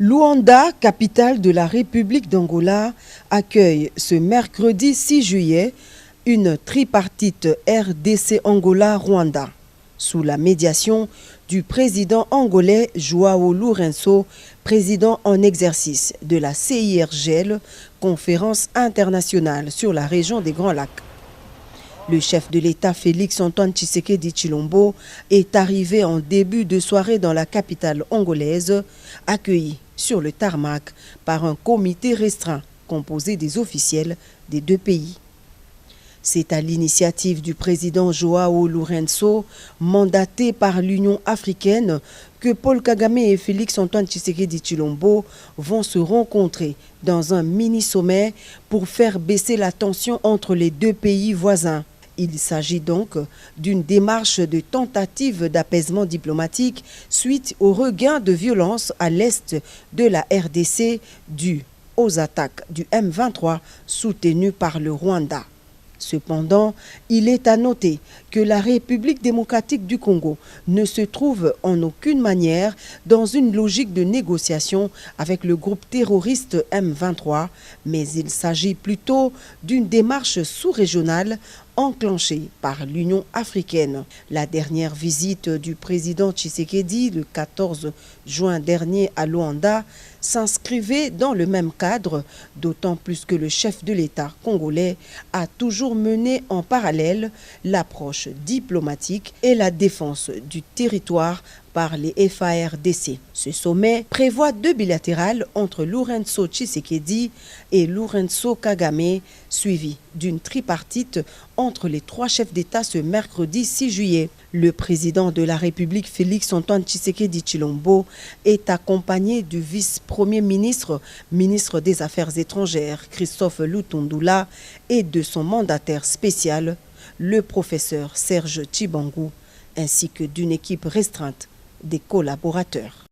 Luanda, capitale de la République d'Angola, accueille ce mercredi 6 juillet une tripartite RDC-Angola-Rwanda, sous la médiation du président angolais João Lourenço, président en exercice de la CIRGL, conférence internationale sur la région des Grands Lacs. Le chef de l'État Félix-Antoine Tshisekedi Tshilombo est arrivé en début de soirée dans la capitale angolaise, accueilli sur le tarmac par un comité restreint composé des officiels des deux pays. C'est à l'initiative du président João Lourenço, mandaté par l'Union africaine, que Paul Kagame et Félix-Antoine Tshisekedi Tshilombo vont se rencontrer dans un mini-sommet pour faire baisser la tension entre les deux pays voisins. Il s'agit donc d'une démarche de tentative d'apaisement diplomatique suite au regain de violence à l'est de la RDC dû aux attaques du M23 soutenues par le Rwanda. Cependant, il est à noter que la République démocratique du Congo ne se trouve en aucune manière dans une logique de négociation avec le groupe terroriste M23, mais il s'agit plutôt d'une démarche sous-régionale enclenchée par l'Union africaine. La dernière visite du président Tshisekedi, le 14 juin dernier à Luanda, s'inscrivait dans le même cadre, d'autant plus que le chef de l'État congolais a toujours mené en parallèle l'approche diplomatique et la défense du territoire par les FARDC. Ce sommet prévoit deux bilatérales entre Lourenço Tshisekedi et Lourenço Kagame, suivi d'une tripartite entre les trois chefs d'État ce mercredi 6 juillet. Le président de la République Félix-Antoine Tshisekedi Tshilombo est accompagné du vice-premier ministre, ministre des Affaires étrangères, Christophe Lutundula, et de son mandataire spécial, le professeur Serge Tshibangu, ainsi que d'une équipe restreinte des collaborateurs.